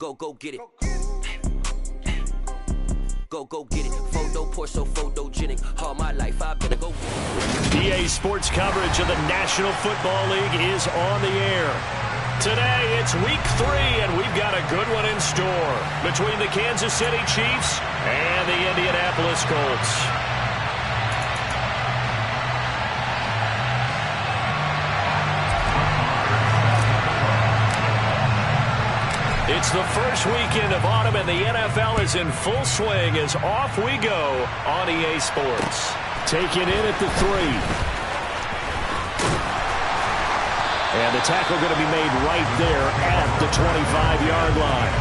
Go get it. Go get it. Photo porso photogenic. All my life I better go. EA Sports coverage of the National Football League is on the air. Today it's week 3 and we've got a good one in store between the Kansas City Chiefs and the Indianapolis Colts. It's the first weekend of autumn, and the NFL is in full swing as off we go on EA Sports. Taken in at the 3. And the tackle going to be made right there at the 25-yard line.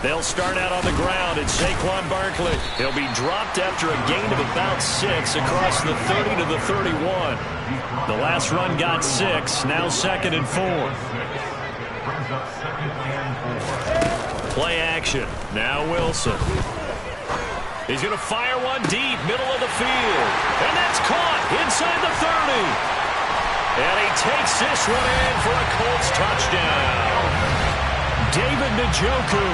They'll start out on the ground. It's Saquon Barkley. He'll be dropped after a gain of about 6 across the 30 to the 31. The last run got 6. Now 2nd and 4. Play action. Now Wilson. He's going to fire one deep, middle of the field. And that's caught inside the 30. And he takes this one in for a Colts touchdown. David Njoku.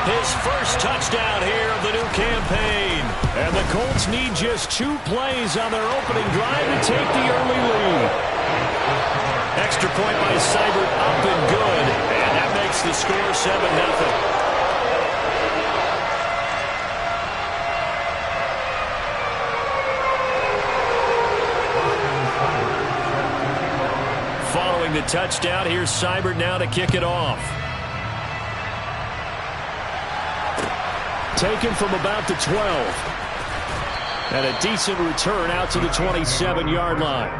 His first touchdown here of the new campaign. And the Colts need just 2 plays on their opening drive to take the early lead. Extra point by Seibert up and good. And that makes the score 7-0. Following the touchdown, here's Seibert now to kick it off. Taken from about the 12. And a decent return out to the 27-yard line.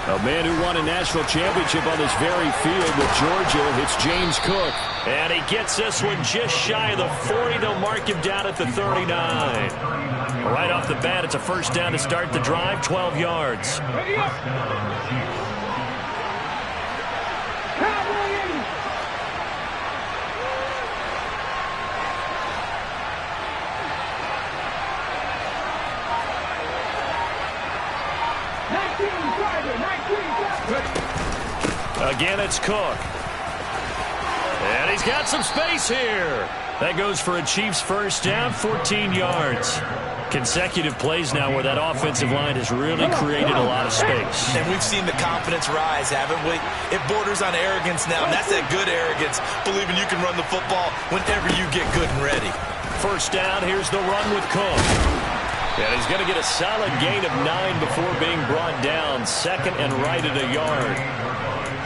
A man who won a national championship on this very field with Georgia. It's James Cook. And he gets this one just shy of the 40. They'll mark him down at the 39. Right off the bat, it's a first down to start the drive, 12 yards. Again, it's Cook. And he's got some space here. That goes for a Chiefs first down, 14 yards. Consecutive plays now where that offensive line has really created a lot of space. And we've seen the confidence rise, haven't we? It borders on arrogance now, and that's that good arrogance, believing you can run the football whenever you get good and ready. First down, here's the run with Cook. And he's going to get a solid gain of 9 before being brought down. Second and right at a yard.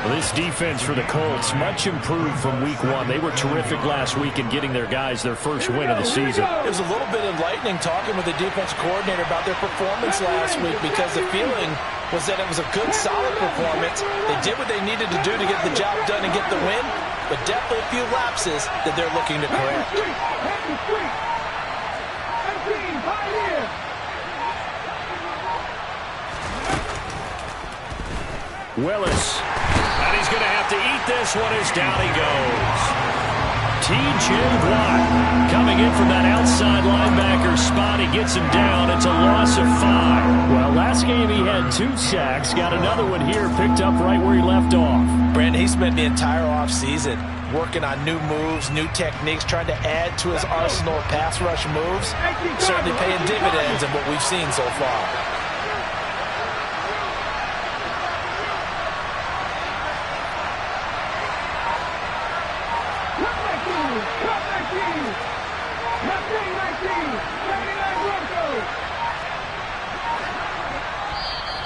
Well, this defense for the Colts, much improved from week 1. They were terrific last week in getting their guys their first win of the season. It was a little bit enlightening talking with the defense coordinator about their performance last week, because the feeling was that it was a good, solid performance. They did what they needed to do to get the job done and get the win, but definitely a few lapses that they're looking to correct. Willis. And he's going to have to eat this one as down he goes. T.J. Watt coming in from that outside linebacker spot. He gets him down. It's a loss of 5. Well, last game he had 2 sacks. Got another one here, picked up right where he left off. Brandon, he spent the entire offseason working on new moves, new techniques, trying to add to his arsenal of pass rush moves. Certainly paying dividends in what we've seen so far.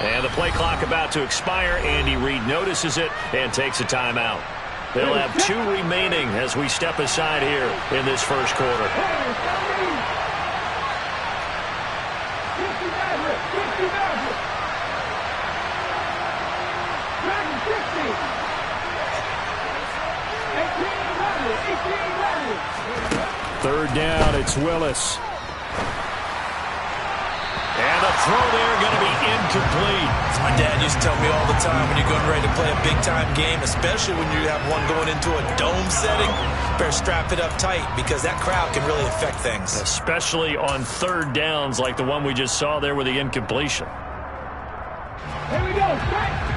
And the play clock about to expire. Andy Reid notices it and takes a timeout. They'll have 2 remaining as we step aside here in this first quarter. Third down, it's Willis. And the throw there going to be incomplete. As my dad used to tell me all the time, when you're going ready to play a big-time game, especially when you have one going into a dome setting, better strap it up tight because that crowd can really affect things. Especially on third downs like the one we just saw there with the incompletion. Here we go. Strike.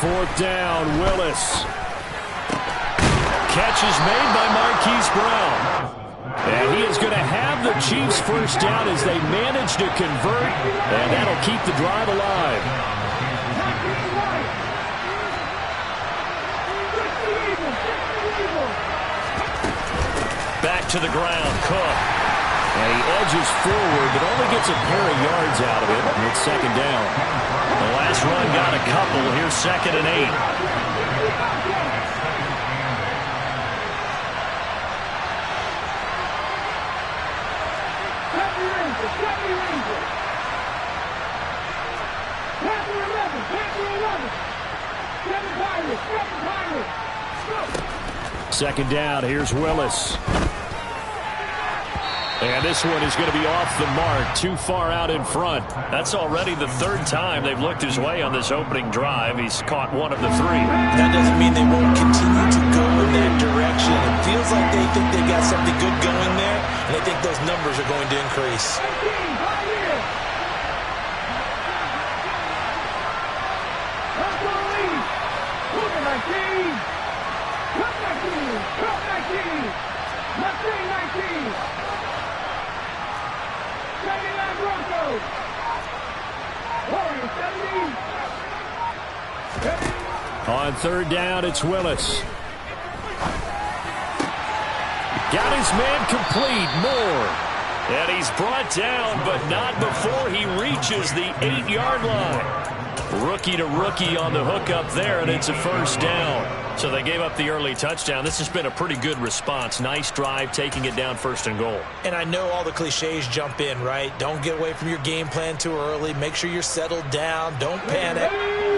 Fourth down, Willis. Catch is made by Marquise Brown. And he is going to have the Chiefs first down as they manage to convert, and that'll keep the drive alive. Back to the ground, Cook. And he edges forward, but only gets a pair of yards out of it, and it's second down. The last run got a couple. Here's 2nd and 8. Second down, here's Willis. And this one is going to be off the mark, too far out in front. That's already the 3rd time they've looked his way on this opening drive. He's caught 1 of the 3. That doesn't mean they won't continue to go in that direction. It feels like they think they got something good going there, and they think those numbers are going to increase. On third down, it's Willis. Got his man complete, Moore. And he's brought down, but not before he reaches the 8-yard line. Rookie to rookie on the hook up there, and it's a first down. So they gave up the early touchdown. This has been a pretty good response. Nice drive, taking it down 1st and goal. And I know all the cliches jump in, right? Don't get away from your game plan too early. Make sure you're settled down. Don't panic.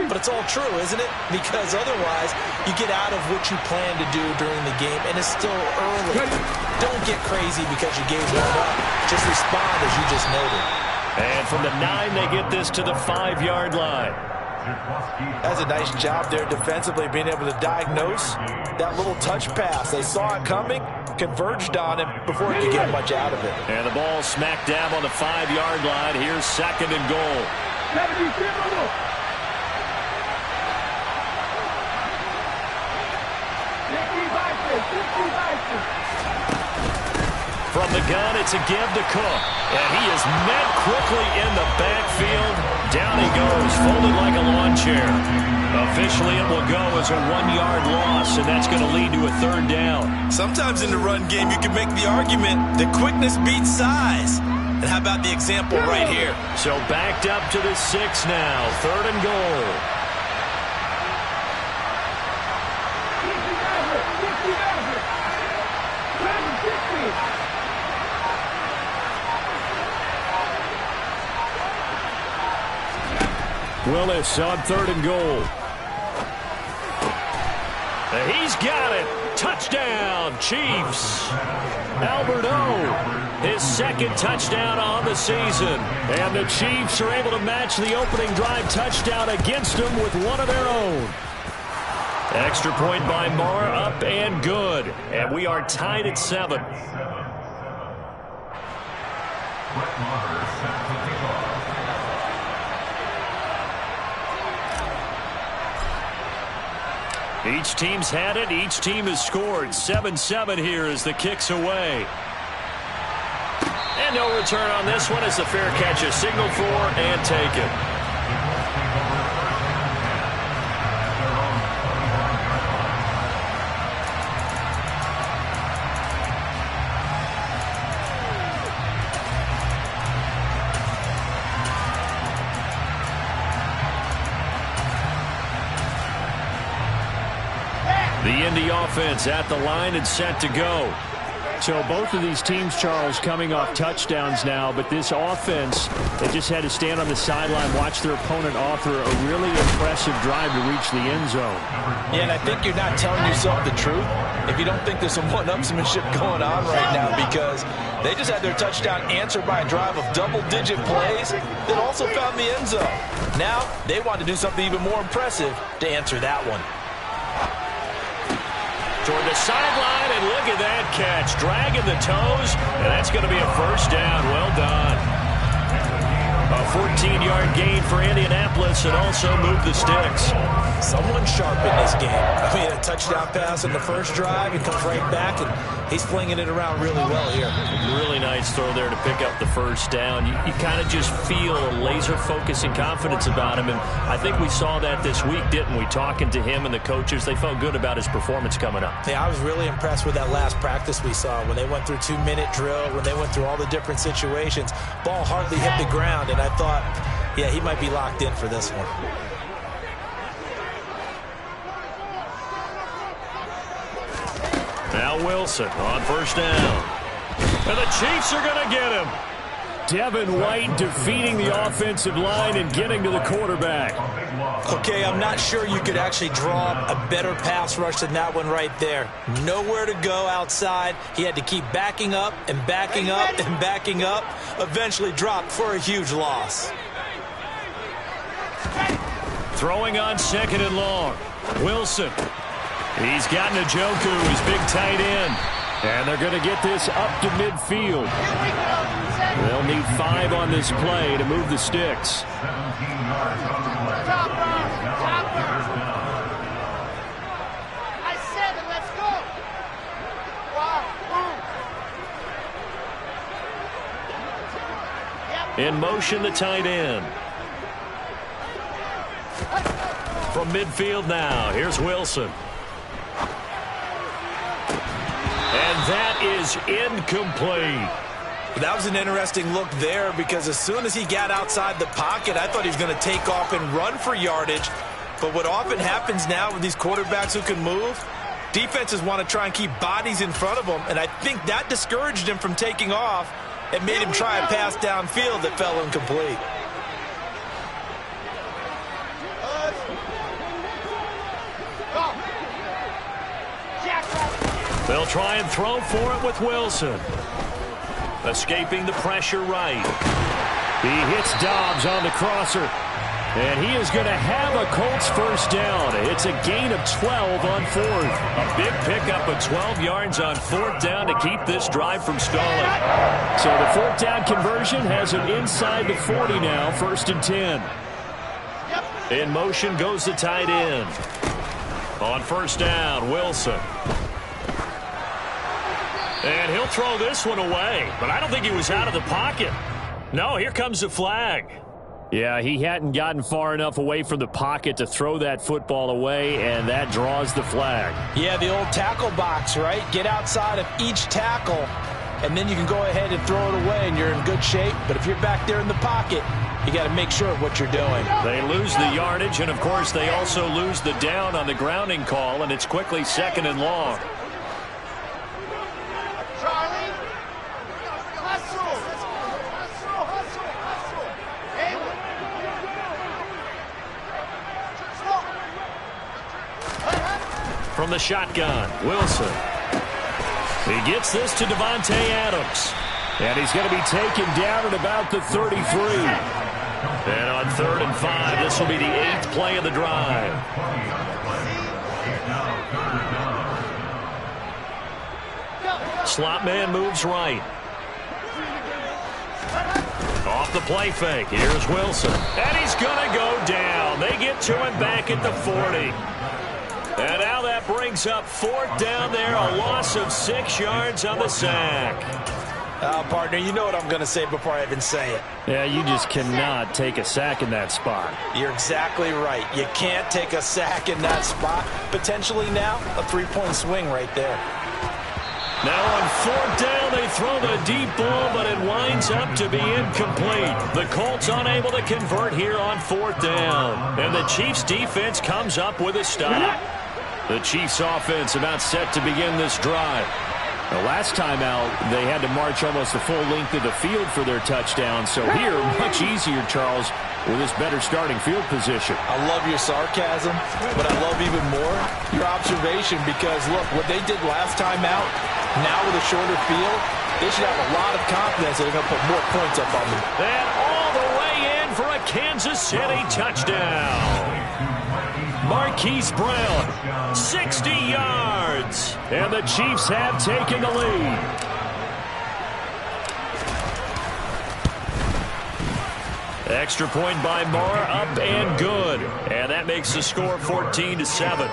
But it's all true, isn't it? Because otherwise, you get out of what you plan to do during the game, and it's still early. Don't get crazy because you gave one up. Just respond as you just noted. And from the 9, they get this to the 5-yard line. That's a nice job there defensively, being able to diagnose that little touch pass. They saw it coming, converged on him before he could get much out of it. And the ball smack dab on the 5-yard line. Here's 2nd and goal. From the gun, it's a give to Cook. And he is met quickly in the backfield. Down he goes, folded like a lawn chair. Officially, it will go as a 1-yard loss, and that's going to lead to a 3rd down. Sometimes in the run game, you can make the argument that quickness beats size. And how about the example right here? So backed up to the 6 now, 3rd and goal. Willis on 3rd and goal. He's got it. Touchdown, Chiefs. Albert O, his 2nd touchdown on the season. And the Chiefs are able to match the opening drive touchdown against them with one of their own. Extra point by Marr, up and good. And we are tied at 7. Each team's had it. Each team has scored. 7-7 here as the kick's away. And no return on this one as the fair catch is signaled for and taken. The Indy offense at the line and set to go. So both of these teams, Charles, coming off touchdowns now, but this offense, they just had to stand on the sideline, watch their opponent author a really impressive drive to reach the end zone. Yeah, and I think you're not telling yourself the truth if you don't think there's some one-upsmanship going on right now, because they just had their touchdown answered by a drive of double-digit plays that also found the end zone. Now they want to do something even more impressive to answer that one. Toward the sideline, and look at that catch. Dragging the toes, and that's going to be a 1st down. Well done. A 14-yard gain for Indianapolis and also move the sticks. Someone sharp in this game. I mean, a touchdown pass in the first drive, and comes right back, and he's flinging it around really well here. Really nice throw there to pick up the 1st down. You kind of just feel a laser focus and confidence about him, and I think we saw that this week, didn't we? Talking to him and the coaches, they felt good about his performance coming up. Yeah, I was really impressed with that last practice we saw when they went through 2-minute drill, when they went through all the different situations. Ball hardly hit the ground, and I thought, yeah, he might be locked in for this one. Now Wilson on 1st down. And the Chiefs are going to get him. Devin White defeating the offensive line and getting to the quarterback. Okay, I'm not sure you could actually draw a better pass rush than that one right there. Nowhere to go outside. He had to keep backing up and backing up and backing up. Eventually dropped for a huge loss. Throwing on 2nd and long. Wilson. He's got Njoku, his big tight end. And they're going to get this up to midfield. They'll need 5 on this play to move the sticks. In motion, the tight end. From midfield now, here's Wilson. And that is incomplete. That was an interesting look there, because as soon as he got outside the pocket, I thought he was going to take off and run for yardage. But what often happens now with these quarterbacks who can move, defenses want to try and keep bodies in front of them, and I think that discouraged him from taking off and made him try a pass downfield that fell incomplete. They'll try and throw for it with Wilson. Escaping the pressure right. He hits Dobbs on the crosser. And he is going to have a Colts first down. It's a gain of 12 on fourth. A big pickup of 12 yards on fourth down to keep this drive from stalling. So the fourth down conversion has it inside the 40 now, 1st and 10. In motion goes the tight end. On first down, Wilson. And he'll throw this one away, but I don't think he was out of the pocket. No, here comes the flag. Yeah, he hadn't gotten far enough away from the pocket to throw that football away, and that draws the flag. Yeah, the old tackle box, right? Get outside of each tackle, and then you can go ahead and throw it away, and you're in good shape. But if you're back there in the pocket, you got to make sure of what you're doing. They lose the yardage, and, of course, they also lose the down on the grounding call, and it's quickly 2nd and long. From the shotgun, Wilson. He gets this to Davante Adams. And he's going to be taken down at about the 33. And on 3rd and 5, this will be the 8th play of the drive. Slot man moves right. Off the play fake. Here's Wilson. And he's going to go down. They get to him back at the 40. And now that brings up 4th down there, a loss of 6 yards on the sack. Partner, you know what I'm going to say before I even say it. Yeah, you just cannot take a sack in that spot. You're exactly right. You can't take a sack in that spot. Potentially now, a 3-point swing right there. Now on 4th down, they throw the deep ball, but it winds up to be incomplete. The Colts unable to convert here on 4th down. And the Chiefs defense comes up with a stop. The Chiefs offense about set to begin this drive. The last time out, they had to march almost the full length of the field for their touchdown. So here, much easier, Charles, with this better starting field position. I love your sarcasm, but I love even more your observation because, look, what they did last time out, now with a shorter field, they should have a lot of confidence that they're going to put more points up on them. And all the way in for a Kansas City touchdown. Marquise Brown, 60 yards. And the Chiefs have taken the lead. Extra point by Moore, up and good. And that makes the score 14-7.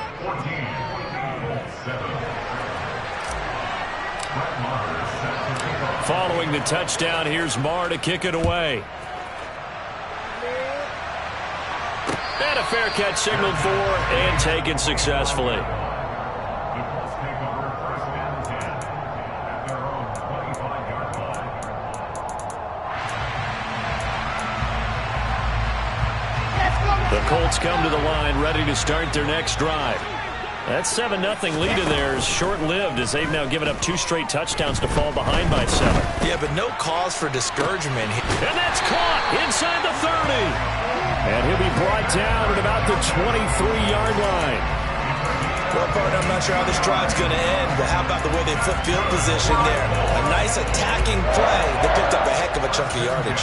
Following the touchdown, here's Moore to kick it away. And a fair catch signaled for and taken successfully. The Colts come to the line ready to start their next drive. That 7-0 lead of theirs short-lived as they've now given up 2 straight touchdowns to fall behind by 7. Yeah, but no cause for discouragement here. And that's caught inside the 30. And he'll be brought down at about the 23-yard line. Well, partner, I'm not sure how this drive's going to end, but how about the way they flip field position there? A nice attacking play that picked up a heck of a chunk of yardage.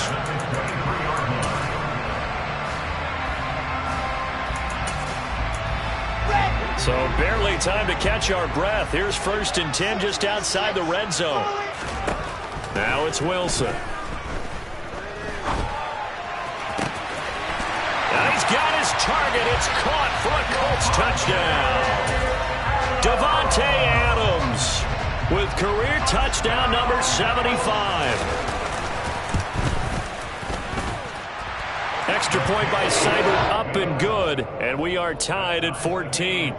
So barely time to catch our breath. Here's 1st and 10 just outside the red zone. Now it's Wilson. Now he's got his target. It's caught for a Colts touchdown. Davante Adams with career touchdown number 75. Extra point by Seibert, up and good, and we are tied at 14.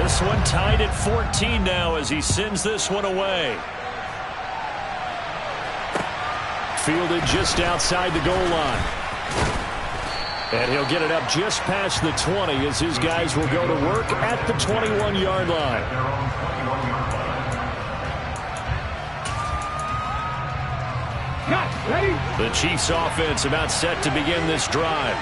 This one tied at 14 now as he sends this one away. Fielded just outside the goal line. And he'll get it up just past the 20 as his guys will go to work at the 21-yard line. The Chiefs offense about set to begin this drive.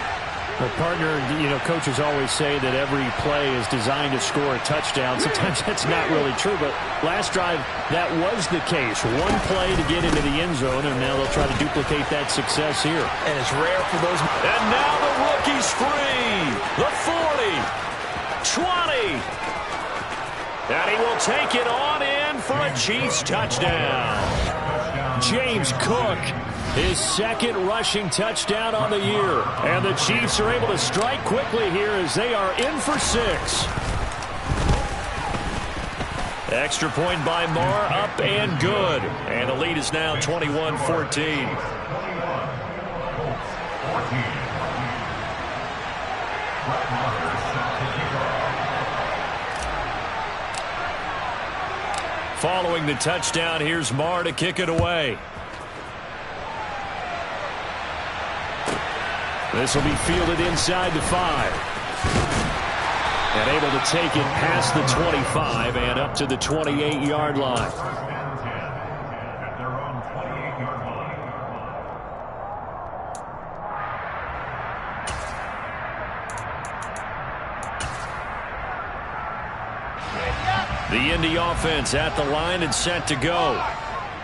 Well, partner, coaches always say that every play is designed to score a touchdown. Sometimes that's not really true, but last drive, that was the case. One play to get into the end zone, and now they'll try to duplicate that success here. And it's rare for those. And now the rookie's free. The 40, 20. And he will take it on in for a Chiefs touchdown. James Cook, his second rushing touchdown on the year. And the Chiefs are able to strike quickly here as they are in for 6. Extra point by Marr, up and good. And the lead is now 21-14. Following the touchdown, here's Marr to kick it away. This will be fielded inside the 5. And able to take it past the 25 and up to the 28-yard line. The Indy offense at the line and set to go.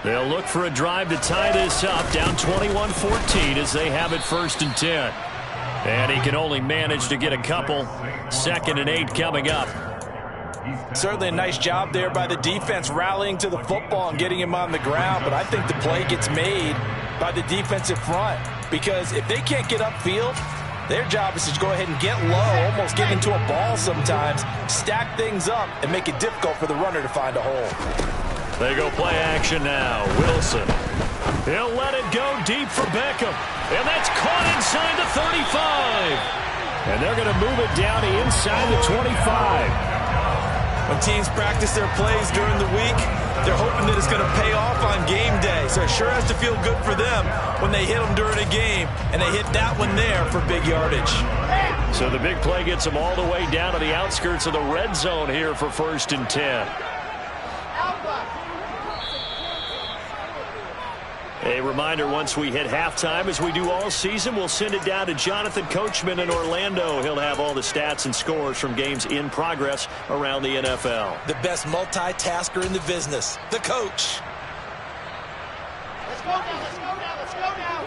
They'll look for a drive to tie this up, down 21-14 as they have it 1st and 10. And he can only manage to get a couple. 2nd and 8 coming up. Certainly a nice job there by the defense rallying to the football and getting him on the ground, but I think the play gets made by the defensive front because if they can't get upfield, their job is to go ahead and get low, almost get into a ball sometimes, stack things up, and make it difficult for the runner to find a hole. They go play action now. Wilson. He'll let it go deep for Beckham. And that's caught inside the 35. And they're going to move it down to inside the 25. When teams practice their plays during the week, they're hoping that it's going to pay off on game day. So it sure has to feel good for them when they hit them during a game. And they hit that one there for big yardage. So the big play gets them all the way down to the outskirts of the red zone here for 1st and 10. A reminder, once we hit halftime, as we do all season, we'll send it down to Jonathan Coachman in Orlando. He'll have all the stats and scores from games in progress around the NFL. The best multitasker in the business, the coach. Let's go now, let's go now, let's go now.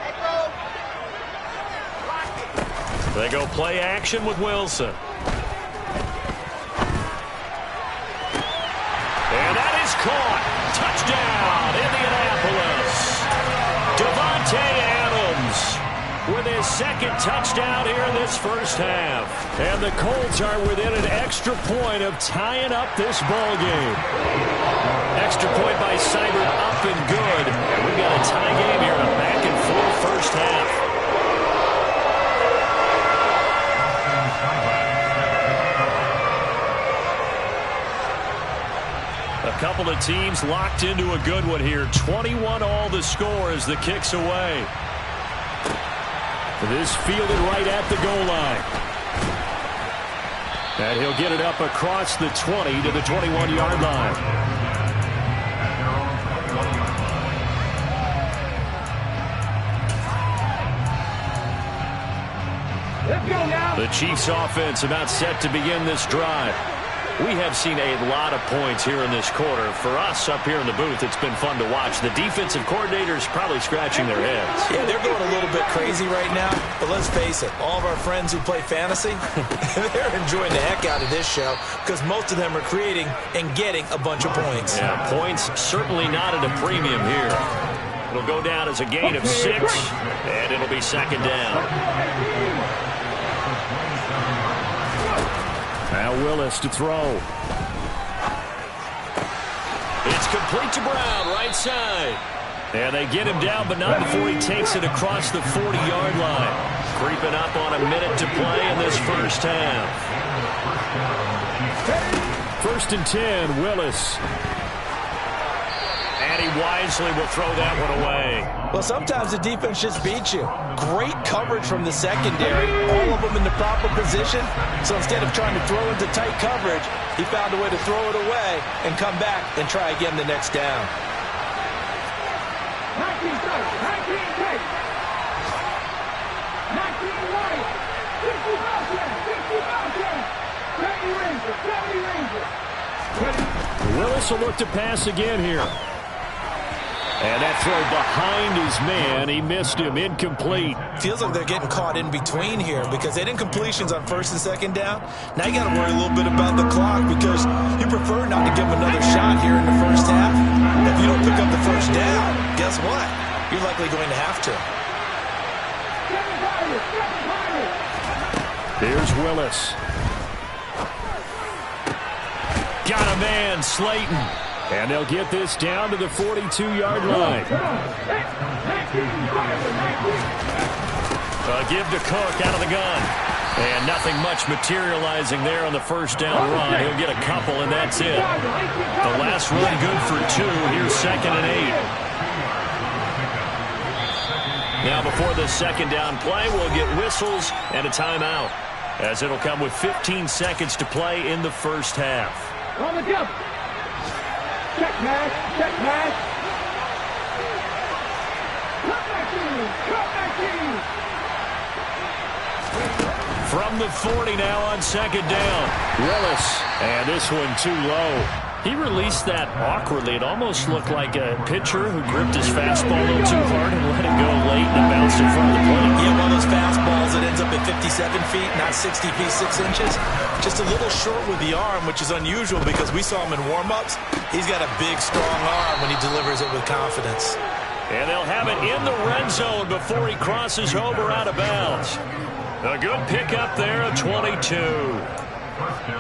Hey, bro. They go play action with Wilson. And that is caught. Touchdown, Indianapolis. Davante Adams with his 2nd touchdown here in this 1st half. And the Colts are within an extra point of tying up this ball game. Extra point by Seibert, up and good. And we've got a tie game here, a back-and-forth 1st half. A couple of teams locked into a good one here. 21 all the score as the kick's away. This fielded right at the goal line. And he'll get it up across the 20 to the 21-yard line. Let's go now. The Chiefs offense about set to begin this drive. We have seen a lot of points here in this quarter. For us up here in the booth, it's been fun to watch. The defensive coordinators probably scratching their heads. Yeah, they're going a little bit crazy right now. But let's face it, all of our friends who play fantasy, they're enjoying the heck out of this show because most of them are creating and getting a bunch of points. Yeah, points certainly not at a premium here. It'll go down as a gain of 6, and it'll be 2nd down. Now Willis to throw. It's complete to Brown, right side. And they get him down, but not before he takes it across the 40-yard line. Creeping up on a minute to play in this 1st half. 1st and 10, Willis. And he wisely will throw that one away. Well, sometimes the defense just beats you. Great coverage from the secondary. All of them in the proper position. So instead of trying to throw into tight coverage, he found a way to throw it away and come back and try again the next down. 19 tight, 19 tight. 19 wide. 50 mountain, 50 mountain. 70 Ranger, 70 Ranger. Willis will look to pass again here. And that throw behind his man, he missed him, incomplete. Feels like they're getting caught in between here because they didn't completions on first and second down. Now you got to worry a little bit about the clock because you prefer not to give them another shot here in the first half. If you don't pick up the first down, guess what? You're likely going to have to. Here's Willis. Got a man, Slayton. And they'll get this down to the 42-yard line. Give to Cook out of the gun. And nothing much materializing there on the first down run. He'll get a couple, and that's it. The last run good for 2. Here's 2nd and 8. Now before the second down play, we'll get whistles and a timeout, as it'll come with 15 seconds to play in the first half. On the jump. Check pass, check pass. Cut back in, cut back in. From the 40 now on second down. Willis, and this one too low. He released that awkwardly. It almost looked like a pitcher who gripped his fastball a little too hard and let it go late and it bounced in front of the plate. Yeah, one of those fastballs that ends up at 57 feet, not 60 feet, 6 inches. Just a little short with the arm, which is unusual because we saw him in warm-ups. He's got a big, strong arm when he delivers it with confidence. And they'll have it in the red zone before he crosses over out of bounds. A good pickup there of 22.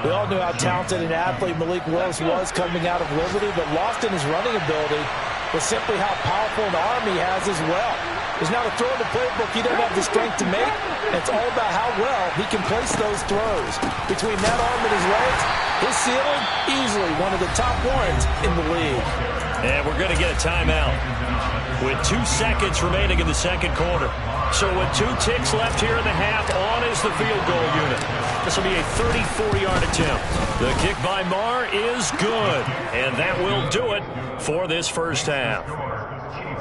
We all knew how talented an athlete Malik Willis was coming out of Liberty, but lost in his running ability was simply how powerful an arm he has as well. There's not a throw in the playbook he doesn't have the strength to make. And it's all about how well he can place those throws. Between that arm and his legs, his ceiling, easily one of the top ones in the league. And we're going to get a timeout with 2 seconds remaining in the second quarter. So with 2 ticks left here in the half, on is the field goal unit. This will be a 34-yard attempt. The kick by Marr is good, and that will do it for this first half.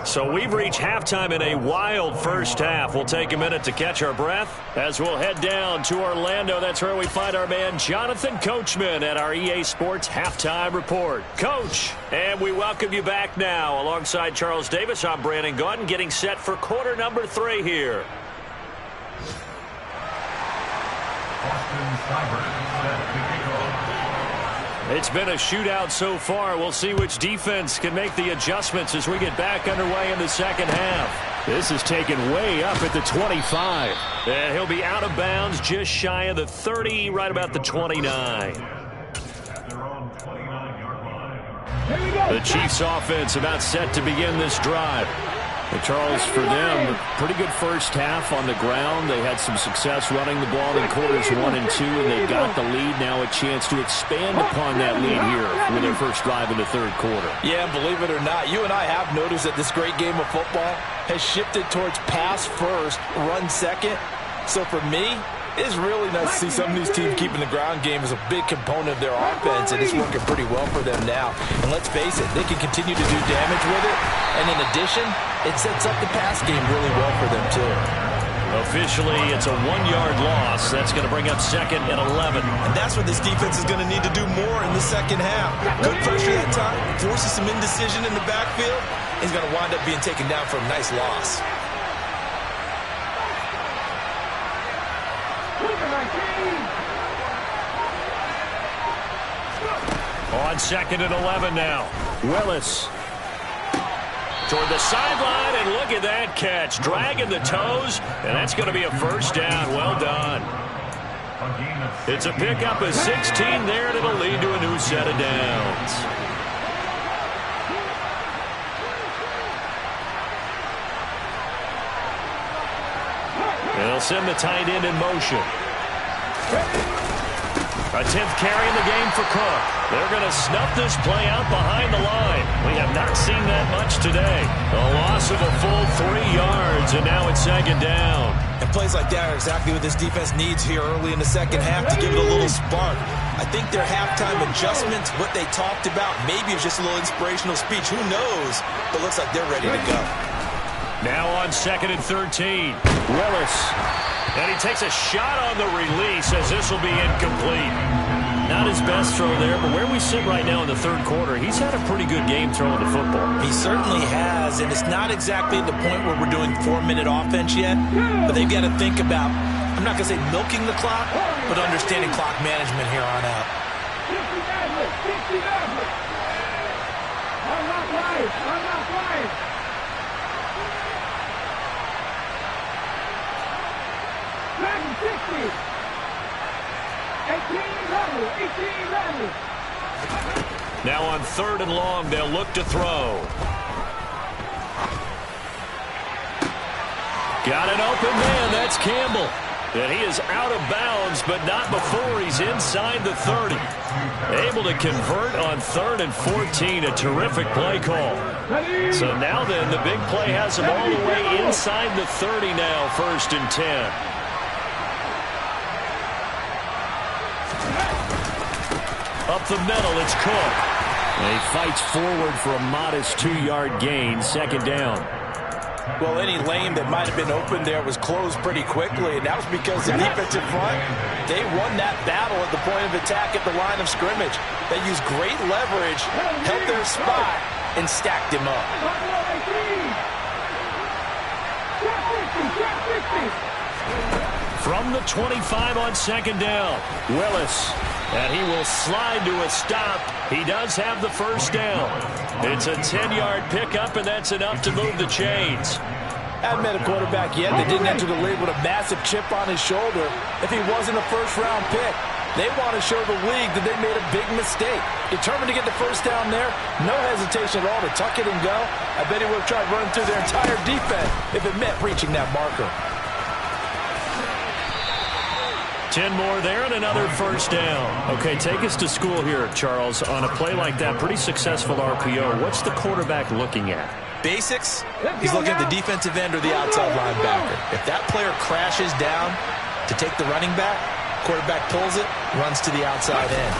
So we've reached halftime in a wild first half. We'll take a minute to catch our breath as we'll head down to Orlando. That's where we find our man Jonathan Coachman at our EA Sports Halftime Report. Coach, and we welcome you back now. Alongside Charles Davis, I'm Brandon Gaudin, getting set for quarter number 3 here. It's been a shootout so far. We'll see which defense can make the adjustments as we get back underway in the second half. This is taken way up at the 25. And he'll be out of bounds just shy of the 30, right about the 29. The Chiefs offense about set to begin this drive. And Charles, for them, pretty good first half on the ground. They had some success running the ball in quarters 1 and 2, and they got the lead. Now a chance to expand upon that lead here with their first drive in the third quarter. Yeah, believe it or not, you and I have noticed that this great game of football has shifted towards pass first, run second. So for me, it's really nice to see some of these teams keeping the ground game as a big component of their offense, and it's working pretty well for them now. And let's face it, they can continue to do damage with it. And in addition, it sets up the pass game really well for them, too. Officially, it's a 1-yard loss. That's going to bring up 2nd and 11. And that's what this defense is going to need to do more in the second half. Good pressure that time, forces some indecision in the backfield. He's going to wind up being taken down for a nice loss. On 2nd and 11 now. Willis toward the sideline, and look at that catch. Dragging the toes, and that's going to be a first down. Well done. It's a pickup of 16 there, and it'll lead to a new set of downs. And they'll send the tight end in motion. A 10th carry in the game for Cook. They're going to snuff this play out behind the line. We have not seen that much today. A loss of a full 3 yards, and now it's second down. And plays like that are exactly what this defense needs here early in the second half to give it a little spark. I think their halftime adjustments, what they talked about, maybe it's just a little inspirational speech. Who knows? But looks like they're ready to go. Now on 2nd and 13. Willis. And he takes a shot on the release as this will be incomplete. Not his best throw there, but where we sit right now in the third quarter, he's had a pretty good game throwing the football. He certainly has, and it's not exactly at the point where we're doing 4-minute offense yet, but they've got to think about, I'm not going to say milking the clock, but understanding clock management here on out. 60 I'm not lying. Dragon 60. 18-11. Now on 3rd and long, they'll look to throw. Got an open man. That's Campbell. And he is out of bounds, but not before he's inside the 30. Able to convert on 3rd and 14. A terrific play call. So now then, the big play has him all the way inside the 30 now, 1st and 10. Up the middle, it's Cook. And he fights forward for a modest 2-yard gain, 2nd down. Well, any lane that might have been open there was closed pretty quickly, and that was because the defensive front, they won that battle at the point of attack at the line of scrimmage. They used great leverage, held their spot, and stacked him up. From the 25 on 2nd down, Willis. And he will slide to a stop. He does have the 1st down. It's a 10-yard pickup, and that's enough to move the chains. Haven't met a quarterback yet that didn't enter the league with a massive chip on his shoulder if he wasn't a first-round pick. They want to show the league that they made a big mistake. Determined to get the 1st down there, no hesitation at all to tuck it and go. I bet he would have tried running through their entire defense if it meant reaching that marker. 10 more there and another 1st down. Okay, take us to school here, Charles. On a play like that, pretty successful RPO. What's the quarterback looking at? Basics, he's looking at the defensive end or the outside linebacker. If that player crashes down to take the running back, quarterback pulls it, runs to the outside end.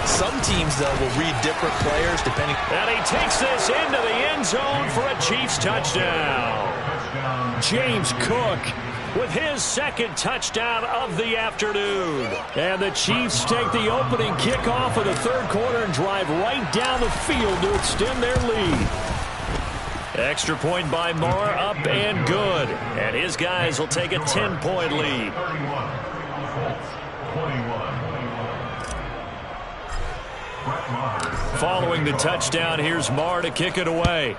Some teams, though, will read different players depending. And he takes this into the end zone for a Chiefs touchdown. James Cook with his 2nd touchdown of the afternoon. And the Chiefs take the opening kickoff of the 3rd quarter and drive right down the field to extend their lead. Extra point by Moore, up and good. And his guys will take a 10-point lead. Following the touchdown, here's Moore to kick it away.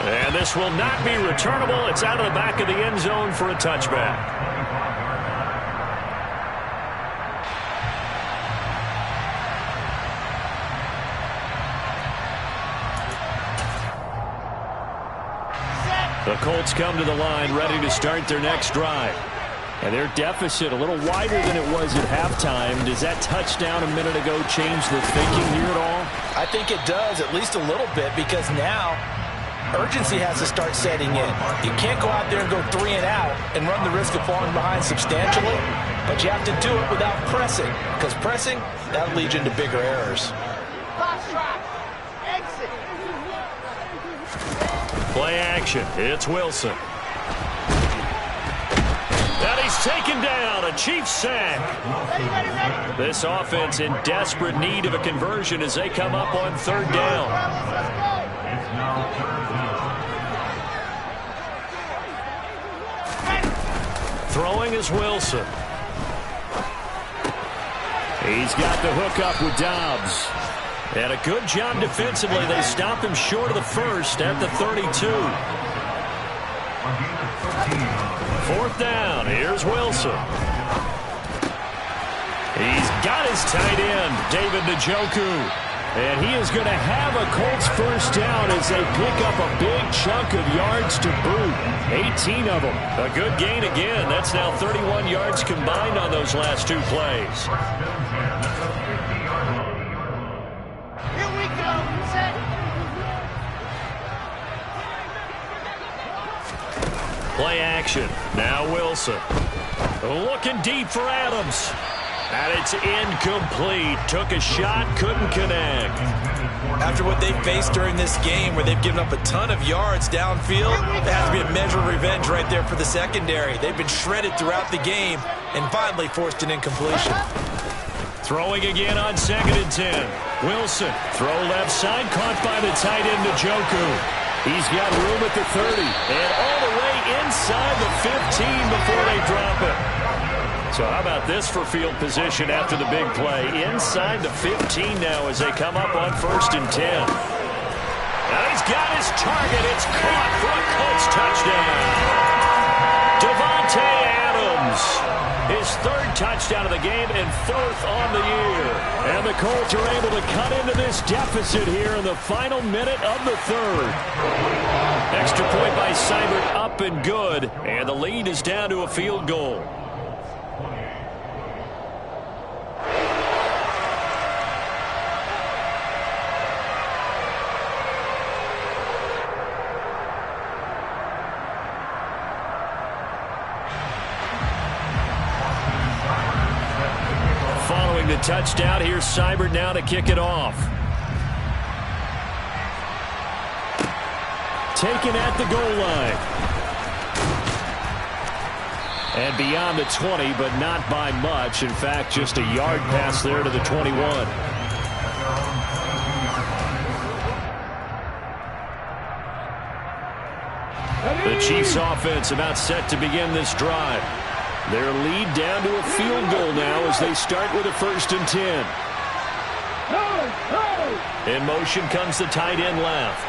And this will not be returnable. It's out of the back of the end zone for a touchback. The Colts come to the line ready to start their next drive. And their deficit a little wider than it was at halftime. Does that touchdown a minute ago change the thinking here at all? I think it does, at least a little bit, because now urgency has to start setting in. You can't go out there and go 3 and out and run the risk of falling behind substantially, but you have to do it without pressing, because pressing, that'll lead you into bigger errors. Play action. It's Wilson. And he's taken down. A Chiefs sack. This offense in desperate need of a conversion as they come up on 3rd down. Throwing is Wilson. He's got the hook up with Dobbs. And a good job defensively. They stop him short of the 1st at the 32. 4th down. Here's Wilson. He's got his tight end, David Njoku. And he is going to have a Colts first down as they pick up a big chunk of yards to boot. 18 of them. A good gain again. That's now 31 yards combined on those last two plays. Here we go. Set. Play action. Now Wilson. Looking deep for Adams. And it's incomplete. Took a shot, couldn't connect. After what they faced during this game where they've given up a ton of yards downfield, there has to be a measure of revenge right there for the secondary. They've been shredded throughout the game and finally forced an incompletion. Throwing again on 2nd and 10. Wilson, throw left side, caught by the tight end Njoku. He's got room at the 30 and all the way inside the 15 before they drop it. So how about this for field position after the big play? Inside the 15 now as they come up on 1st and 10. Now he's got his target. It's caught for a Colts touchdown. Davante Adams, his 3rd touchdown of the game and 4th on the year. And the Colts are able to cut into this deficit here in the final minute of the 3rd. Extra point by Seibert up and good. And the lead is down to a field goal. Following the touchdown, here's Seibert now to kick it off. Taken at the goal line. And beyond the 20, but not by much. In fact, just a yard pass there to the 21. The Chiefs offense about set to begin this drive. Their lead down to a field goal now as they start with a 1st and 10. In motion comes the tight end left.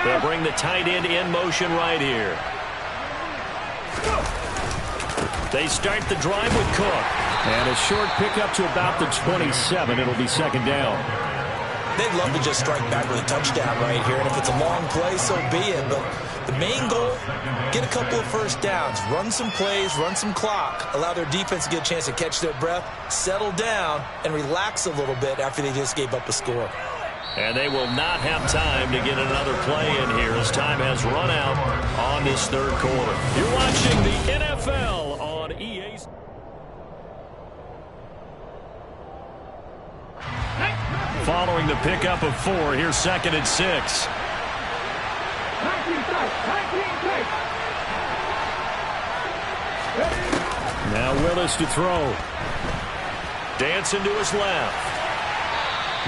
They'll bring the tight end in motion right here. They start the drive with Cook. And a short pickup to about the 27. It'll be 2nd down. They'd love to just strike back with a touchdown right here, and if it's a long play, so be it. But the main goal, get a couple of first downs, run some plays, run some clock, allow their defense to get a chance to catch their breath, settle down, and relax a little bit after they just gave up a score. And they will not have time to get another play in here as time has run out on this 3rd quarter. You're watching the NFL on EA. Following the pickup of 4, here's 2nd and 6. Now Willis to throw. Dancing to his left.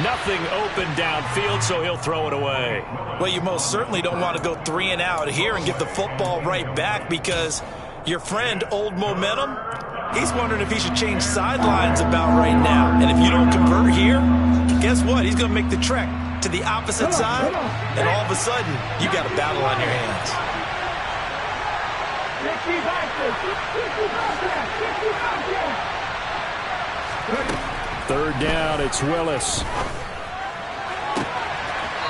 Nothing open downfield, so he'll throw it away. Well, you most certainly don't want to go 3 and out here and get the football right back because your friend, Old Momentum, he's wondering if he should change sidelines about right now. And if you don't convert here, guess what? He's going to make the trek to the opposite side, and all of a sudden, you got a battle on your hands. 3rd down, it's Willis.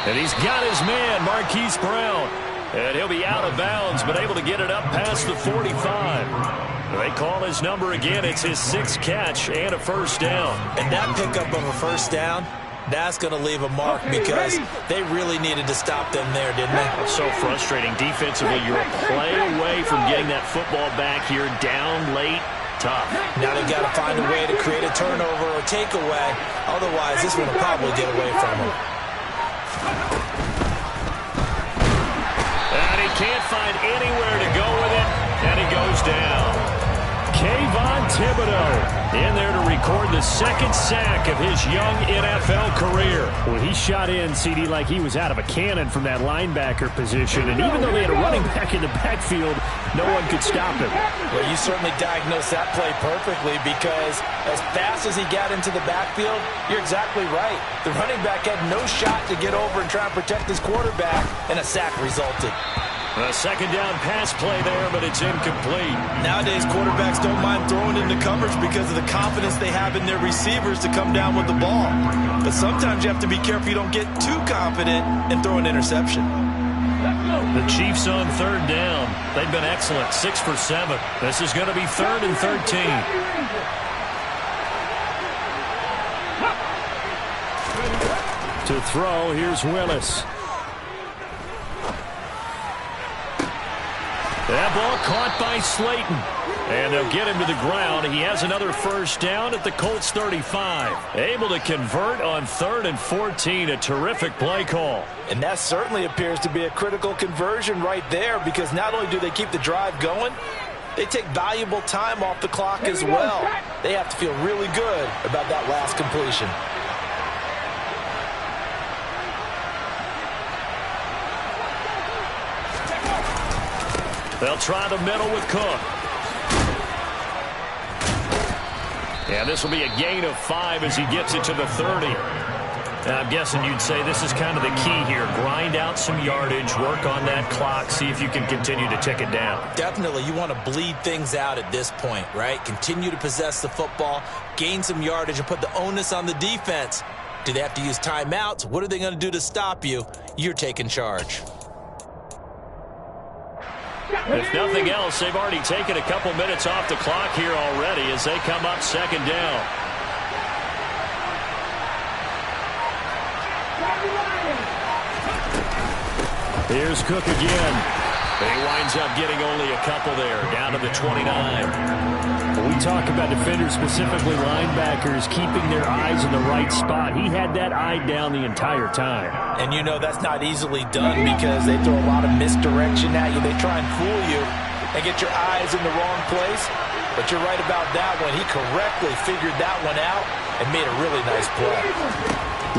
And he's got his man, Marquise Brown. And he'll be out of bounds, but able to get it up past the 45. They call his number again. It's his 6th catch and a 1st down. And that pickup of a 1st down, that's going to leave a mark because they really needed to stop them there, didn't they? It's so frustrating. Defensively, you're a play away from getting that football back here down late. Tough. Now they've got to find a way to create a turnover or takeaway. Otherwise, this one will probably get away from them. And he can't find anywhere to go with it, and he goes down. Kayvon Thibodeaux in there to record the 2nd sack of his young NFL career. Well, he shot in, CD, like he was out of a cannon from that linebacker position. And even though they had a running back in the backfield, no one could stop him. Well, you certainly diagnosed that play perfectly because as fast as he got into the backfield, you're exactly right. The running back had no shot to get over and try and protect his quarterback, and a sack resulted. A second down pass play there, but it's incomplete. Nowadays, quarterbacks don't mind throwing into coverage because of the confidence they have in their receivers to come down with the ball. But sometimes you have to be careful you don't get too confident and throw an interception. The Chiefs on third down. They've been excellent, 6 for 7. This is going to be 3rd and 13. To throw, here's Willis. That ball caught by Slayton. And they'll get him to the ground. He has another first down at the Colts 35. Able to convert on 3rd and 14. A terrific play call. And that certainly appears to be a critical conversion right there, because not only do they keep the drive going, they take valuable time off the clock as well. They have to feel really good about that last completion. They'll try the middle with Cook. And this will be a gain of 5 as he gets it to the 30. And I'm guessing you'd say this is kind of the key here. Grind out some yardage, work on that clock, see if you can continue to tick it down. Definitely, you want to bleed things out at this point, right? Continue to possess the football, gain some yardage, and put the onus on the defense. Do they have to use timeouts? What are they going to do to stop you? You're taking charge. If nothing else, they've already taken a couple minutes off the clock here already as they come up second down. Here's Cook again. He winds up getting only a couple there, down to the 29. When we talk about defenders, specifically linebackers, keeping their eyes in the right spot, he had that eye down the entire time. And you know that's not easily done because they throw a lot of misdirection at you. They try and fool you and get your eyes in the wrong place. But you're right about that one. He correctly figured that one out and made a really nice play.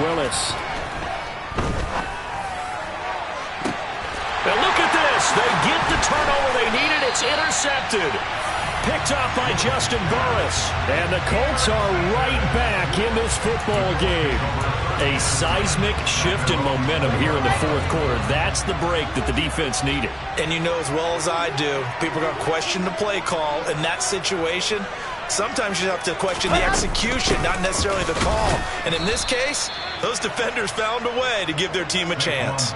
Willis. Now look at this. They get the turnover they needed. It's intercepted. Picked up by Juston Burris. And the Colts are right back in this football game. A seismic shift in momentum here in the fourth quarter. That's the break that the defense needed. And you know as well as I do, people are going to question the play call in that situation. Sometimes you have to question the execution, not necessarily the call. And in this case, those defenders found a way to give their team a chance.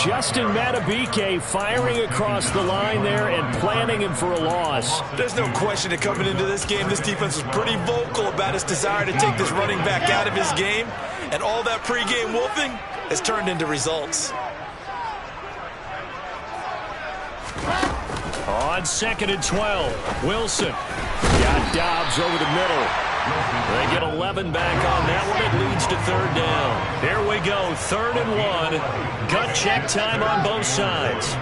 Justin Madubuike firing across the line there and planning him for a loss. There's no question that coming into this game, this defense was pretty vocal about its desire to take this running back out of his game. And all that pregame wolfing has turned into results. On 2nd and 12, Wilson got Dobbs over the middle. They get 11 back on that one. It leads to 3rd down. Here we go, 3rd and 1. Gut check time on both sides.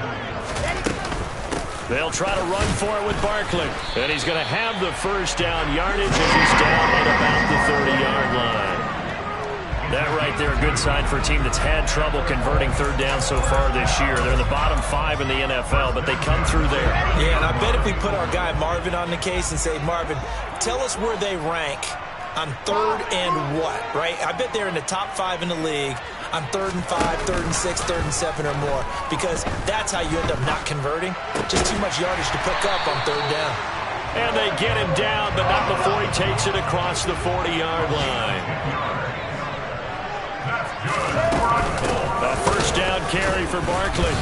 They'll try to run for it with Barkley. And he's going to have the first down yardage as he's down at about the 30-yard line. That right there, a good sign for a team that's had trouble converting 3rd down so far this year. They're in the bottom 5 in the NFL, but they come through there. Yeah, and I bet if we put our guy Marvin on the case and say, Marvin, tell us where they rank on 3rd and what, right? I bet they're in the top 5 in the league on 3rd and 5, 3rd and 6, 3rd and 7 or more, because that's how you end up not converting. Just too much yardage to pick up on 3rd down. And they get him down, but not before he takes it across the 40-yard line. A first down carry for Barkley.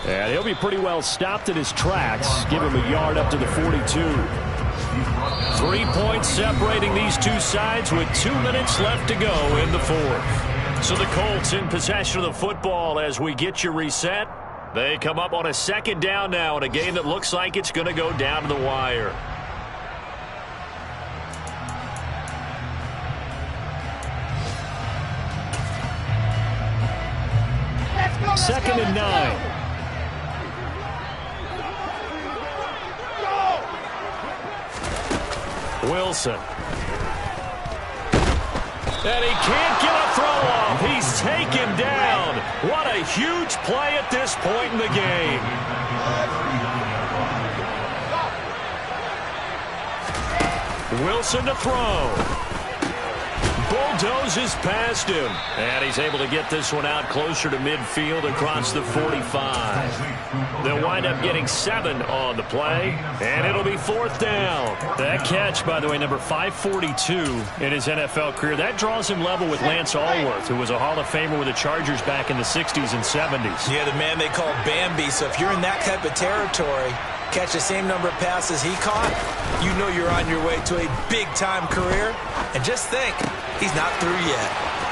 And he'll be pretty well stopped in his tracks. Give him a yard up to the 42. 3 points separating these two sides with 2 minutes left to go in the fourth. So the Colts in possession of the football as we get you reset. They come up on a 2nd down now in a game that looks like it's going to go down to the wire. Second and 9. Wilson. And he can't get a throw off. He's taken down. What a huge play at this point in the game. Wilson to throw. bulldozes past him. And he's able to get this one out closer to midfield across the 45. They'll wind up getting 7 on the play, and it'll be 4th down. That catch, by the way, number 542 in his NFL career, that draws him level with Lance Allworth, who was a Hall of Famer with the Chargers back in the 60s and 70s. Yeah, the man they call Bambi. So if you're in that type of territory, catch the same number of passes he caught, you know you're on your way to a big-time career. And just think, he's not through yet.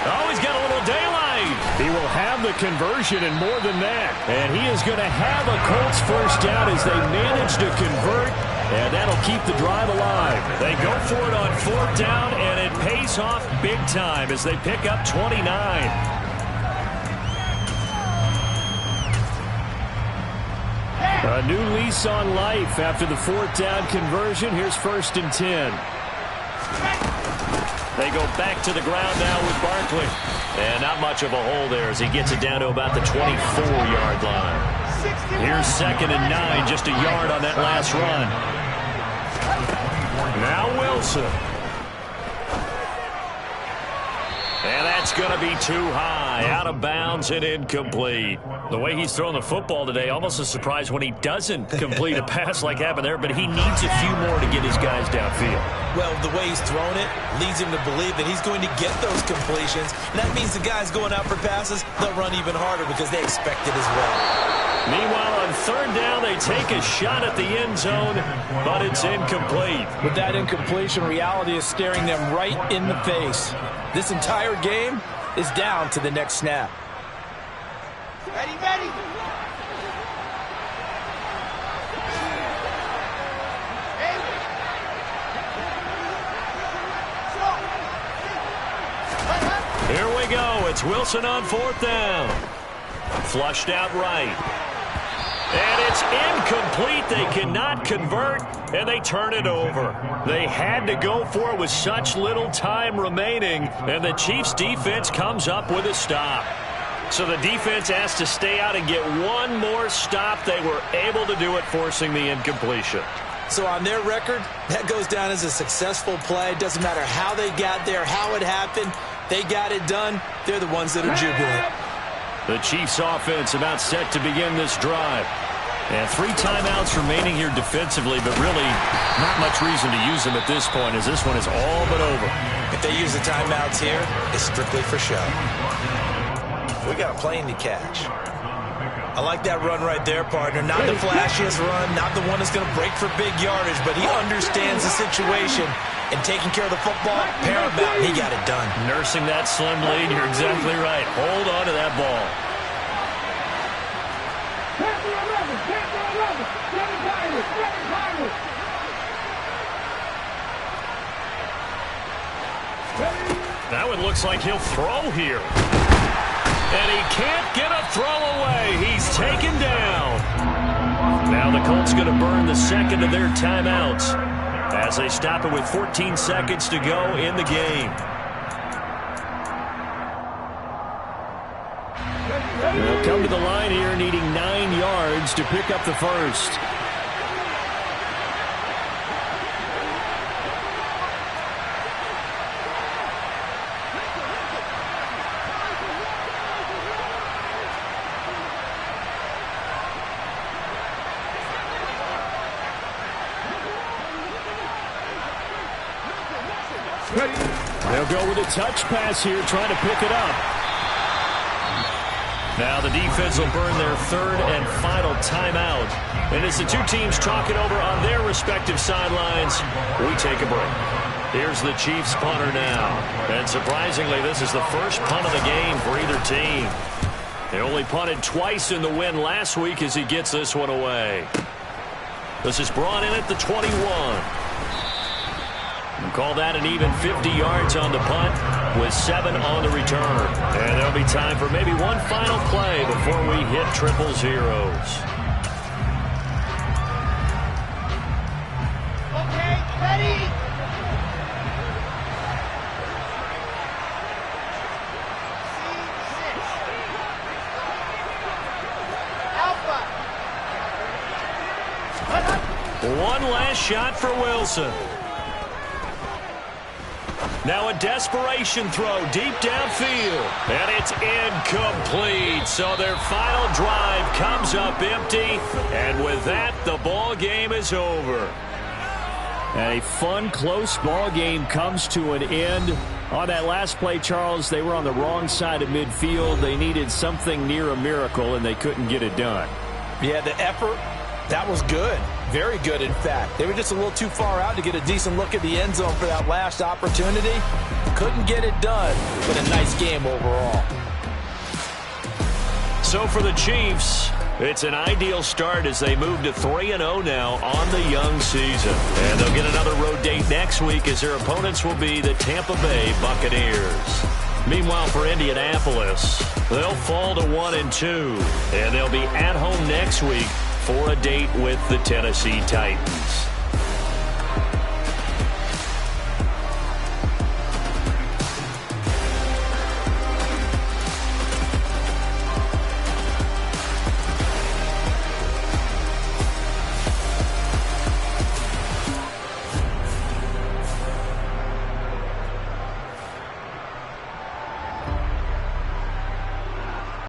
Oh, he's got a little daylight. He will have the conversion and more than that. And he is going to have a Colts first down as they manage to convert. And that'll keep the drive alive. They go for it on 4th down, and it pays off big time as they pick up 29. A new lease on life after the 4th down conversion. Here's 1st and 10. They go back to the ground now with Barkley. And not much of a hole there as he gets it down to about the 24-yard line. Here's 2nd and 9, just a yard on that last run. Now Wilson. And that's going to be too high, out of bounds and incomplete. The way he's throwing the football today, almost a surprise when he doesn't complete a pass like happened there, but he needs a few more to get his guys downfield. Well, the way he's thrown it leads him to believe that he's going to get those completions. And that means the guys going out for passes, they'll run even harder because they expect it as well. Meanwhile, on 3rd down, they take a shot at the end zone, but it's incomplete. With that incompletion, reality is staring them right in the face. This entire game is down to the next snap. Ready, ready. Here we go. It's Wilson on 4th down. Flushed out right. And it's incomplete. They cannot convert, and they turn it over. They had to go for it with such little time remaining, and the Chiefs' defense comes up with a stop. So the defense has to stay out and get one more stop. They were able to do it, forcing the incompletion. So on their record, that goes down as a successful play. It doesn't matter how they got there, how it happened. They got it done. They're the ones that are jubilant. The Chiefs offense about set to begin this drive. And 3 timeouts remaining here defensively, but really not much reason to use them at this point as this one is all but over. If they use the timeouts here, it's strictly for show. We got a plane to catch. I like that run right there, partner. Not the flashiest run, not the one that's going to break for big yardage, but he understands the situation. And taking care of the football, paramount, he got it done. Nursing that slim lead, you're exactly right. Hold on to that ball. That one looks like he'll throw here. And he can't get a throw away. He's taken down. Now the Colts going to burn the 2nd of their timeouts as they stop it with 14 seconds to go in the game. They'll come to the line here needing 9 yards to pick up the first. They'll go with a touch pass here, trying to pick it up. Now the defense will burn their 3rd and final timeout. And as the two teams talk it over on their respective sidelines, we take a break. Here's the Chiefs punter now. And surprisingly, this is the first punt of the game for either team. They only punted twice in the win last week as he gets this one away. This is brought in at the 21. We'll call that an even 50 yards on the punt with 7 on the return. And there'll be time for maybe one final play before we hit triple zeros. Okay, ready. C6. Alpha. One last shot for Wilson. Now a desperation throw deep downfield. And it's incomplete. So their final drive comes up empty. And with that, the ball game is over. And a fun, close ball game comes to an end. On that last play, Charles, they were on the wrong side of midfield. They needed something near a miracle, and they couldn't get it done. Yeah, the effort, that was good. Very good, in fact. They were just a little too far out to get a decent look at the end zone for that last opportunity. Couldn't get it done, but a nice game overall. So for the Chiefs, it's an ideal start as they move to 3-0 now on the young season. And they'll get another road date next week as their opponents will be the Tampa Bay Buccaneers. Meanwhile, for Indianapolis, they'll fall to 1-2. And they'll be at home next week for a date with the Tennessee Titans.